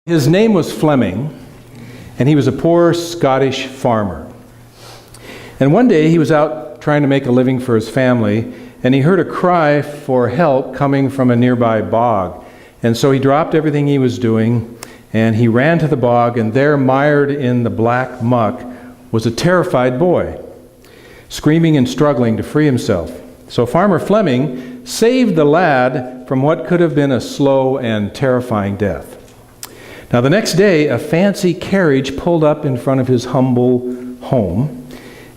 His name was Fleming, and he was a poor Scottish farmer. And one day he was out trying to make a living for his family, and he heard a cry for help coming from a nearby bog. And so he dropped everything he was doing, and he ran to the bog, and there, mired in the black muck, was a terrified boy, screaming and struggling to free himself. So Farmer Fleming saved the lad from what could have been a slow and terrifying death. Now the next day, a fancy carriage pulled up in front of his humble home,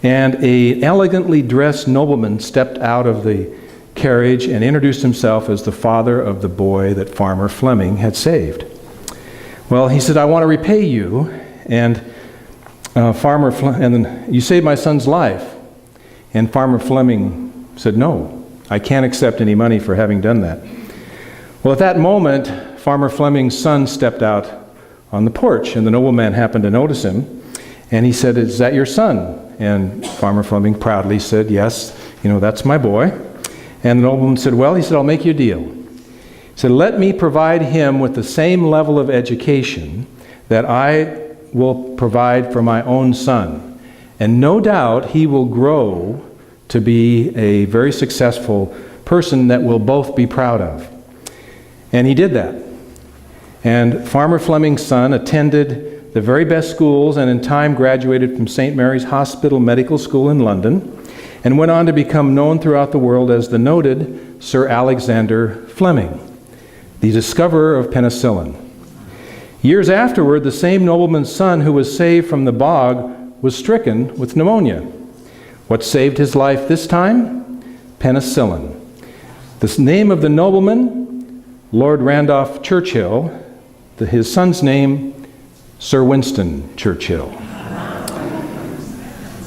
and an elegantly dressed nobleman stepped out of the carriage and introduced himself as the father of the boy that Farmer Fleming had saved. Well, he said, "I want to repay you, and you saved my son's life." And Farmer Fleming said, "No, I can't accept any money for having done that." Well, at that moment, Farmer Fleming's son stepped out on the porch, and the nobleman happened to notice him, and he said, "Is that your son?" And Farmer Fleming proudly said, "Yes, that's my boy." And the nobleman said, "Well," he said, "I'll make you a deal." He said, "Let me provide him with the same level of education that I will provide for my own son, and no doubt he will grow to be a very successful person that we'll both be proud of." And he did that. And Farmer Fleming's son attended the very best schools and in time graduated from St. Mary's Hospital Medical School in London and went on to become known throughout the world as the noted Sir Alexander Fleming, the discoverer of penicillin. Years afterward, the same nobleman's son who was saved from the bog was stricken with pneumonia. What saved his life this time? Penicillin. The name of the nobleman, Lord Randolph Churchill. His son's name, Sir Winston Churchill.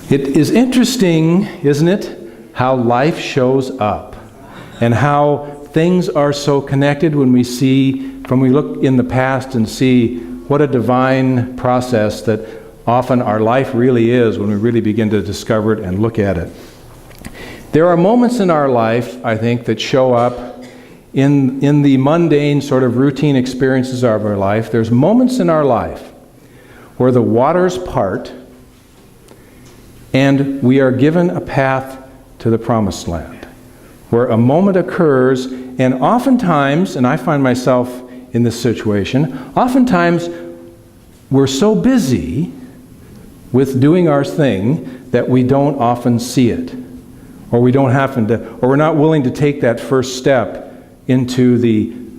It is interesting, isn't it, how life shows up and how things are so connected when we look in the past and see what a divine process that often our life really is when we really begin to discover it and look at it. There are moments in our life, I think, that show up in the mundane sort of routine experiences of our life. There's moments in our life where the waters part and we are given a path to the promised land, where a moment occurs, and oftentimes, and I find myself in this situation, oftentimes we're so busy with doing our thing that we don't often see it, or we're not willing to take that first step into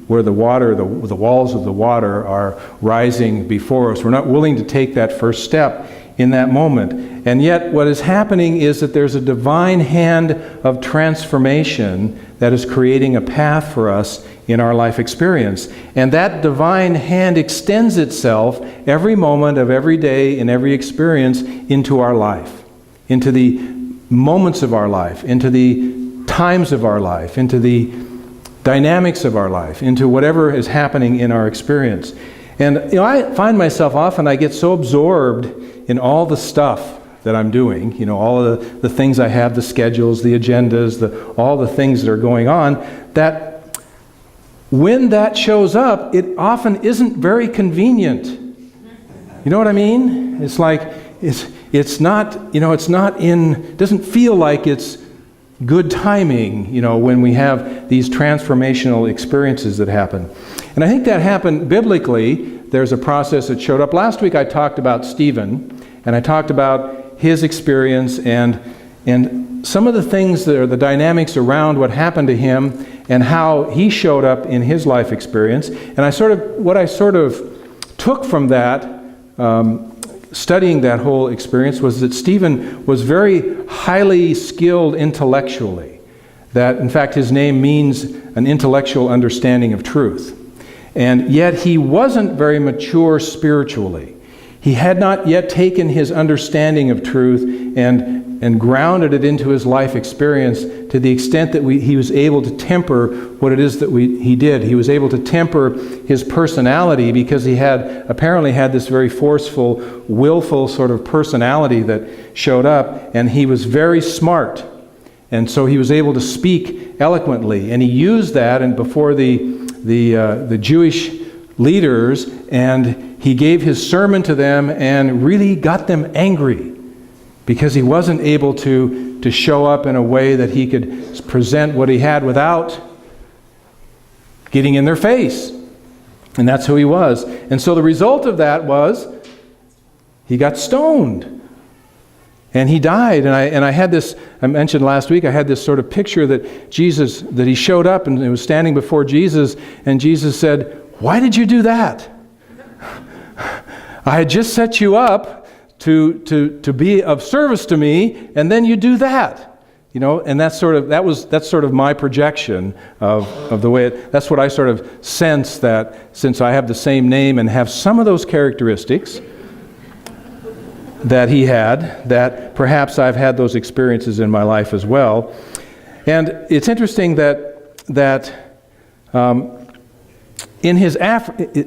where the walls of the water are rising before us. We're not willing to take that first step in that moment. And yet what is happening is that there's a divine hand of transformation that is creating a path for us in our life experience. And that divine hand extends itself every moment of every day in every experience into our life, into the moments of our life, into the times of our life, into the dynamics of our life, into whatever is happening in our experience. And I find myself often, I get so absorbed in all the stuff that I'm doing, all of the things I have, the schedules, the agendas, all the things that are going on, that when that shows up, it often isn't very convenient. You know what I mean? It's like, it doesn't feel like it's good timing, when we have these transformational experiences that happen. And I think that happened biblically. There's a process that showed up. Last week I talked about Stephen, and I talked about his experience and some of the things that are the dynamics around what happened to him and how he showed up in his life experience. And what I took from that, studying that whole experience, was that Stephen was very highly skilled intellectually. That, in fact, his name means an intellectual understanding of truth. And yet he wasn't very mature spiritually. He had not yet taken his understanding of truth and grounded it into his life experience to the extent that he was able to temper what it is that he did. He was able to temper his personality because he apparently had this very forceful, willful sort of personality that showed up, and he was very smart. And so he was able to speak eloquently, and he used that, and before the Jewish leaders, and he gave his sermon to them and really got them angry because he wasn't able to show up in a way that he could present what he had without getting in their face. And that's who he was. And so the result of that was he got stoned. And he died. And I had this, I mentioned last week, I had this sort of picture that he showed up and he was standing before Jesus, and Jesus said, "Why did you do that? I had just set you up to be of service to me, and then you do that." You know, and that's sort of my projection of the way that's what I sort of sense, that since I have the same name and have some of those characteristics that he had, that perhaps I've had those experiences in my life as well. And it's interesting that in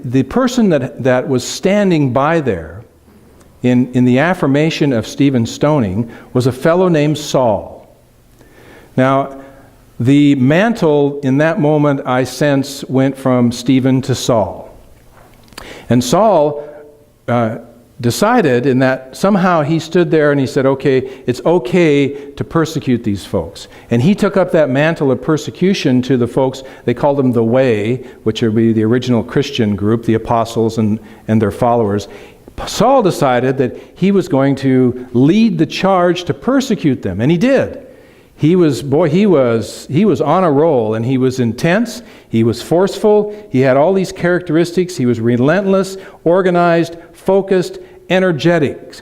the person that was standing by there in the affirmation of Stephen's stoning was a fellow named Saul. Now, the mantle in that moment, I sense, went from Stephen to Saul. And Saul decided in that somehow he stood there and he said, okay, it's okay to persecute these folks. And he took up that mantle of persecution to the folks, they called them the Way, which would be the original Christian group, the apostles and their followers. Saul decided that he was going to lead the charge to persecute them, and he did. He was on a roll, and he was intense, he was forceful, he had all these characteristics, he was relentless, organized, focused, energetic.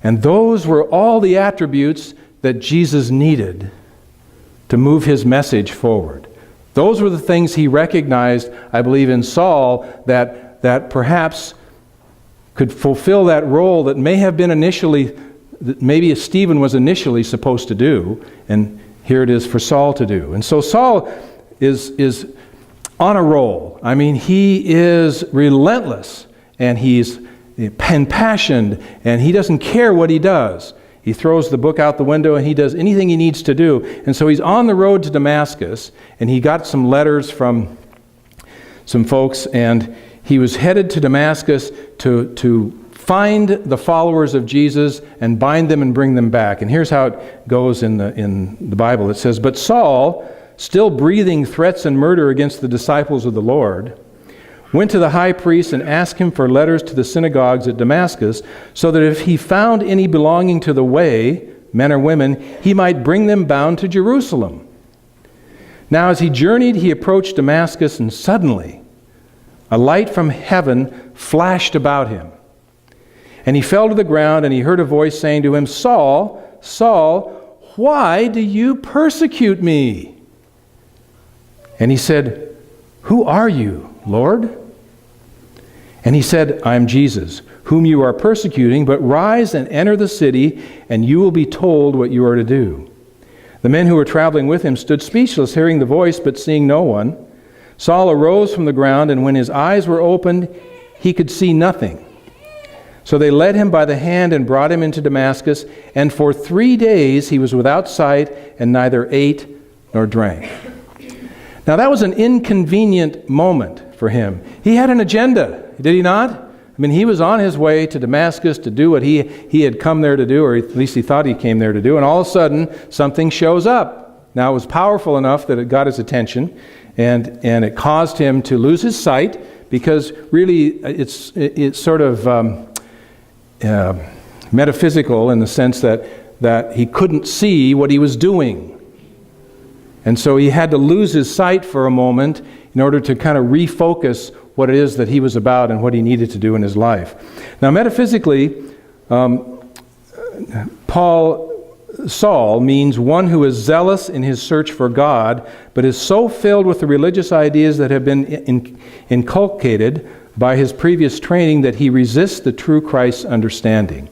And those were all the attributes that Jesus needed to move his message forward. Those were the things he recognized, I believe, in Saul that perhaps could fulfill that role that may have been maybe Stephen was initially supposed to do, and here it is for Saul to do. And so Saul is on a roll. I mean, he is relentless, and he's impassioned, and he doesn't care what he does. He throws the book out the window, and he does anything he needs to do. And so he's on the road to Damascus, and he got some letters from some folks, and he was headed to Damascus to find the followers of Jesus and bind them and bring them back. And here's how it goes in the Bible. It says, "But Saul, still breathing threats and murder against the disciples of the Lord, went to the high priest and asked him for letters to the synagogues at Damascus, so that if he found any belonging to the Way, men or women, he might bring them bound to Jerusalem. Now as he journeyed, he approached Damascus, and suddenly a light from heaven flashed about him. And he fell to the ground, and he heard a voice saying to him, 'Saul, Saul, why do you persecute me?' And he said, 'Who are you, Lord?' And he said, 'I am Jesus, whom you are persecuting, but rise and enter the city, and you will be told what you are to do.' The men who were traveling with him stood speechless, hearing the voice, but seeing no one. Saul arose from the ground, and when his eyes were opened, he could see nothing. So they led him by the hand and brought him into Damascus, and for 3 days he was without sight and neither ate nor drank." Now that was an inconvenient moment for him. He had an agenda, did he not? I mean, he was on his way to Damascus to do what he had come there to do, or at least he thought he came there to do, and all of a sudden something shows up. Now it was powerful enough that it got his attention, and it caused him to lose his sight, because really it's sort of metaphysical in the sense that he couldn't see what he was doing. And so he had to lose his sight for a moment in order to kind of refocus what it is that he was about and what he needed to do in his life. Now metaphysically, Saul means one who is zealous in his search for God, but is so filled with the religious ideas that have been inculcated by his previous training that he resists the true Christ's understanding.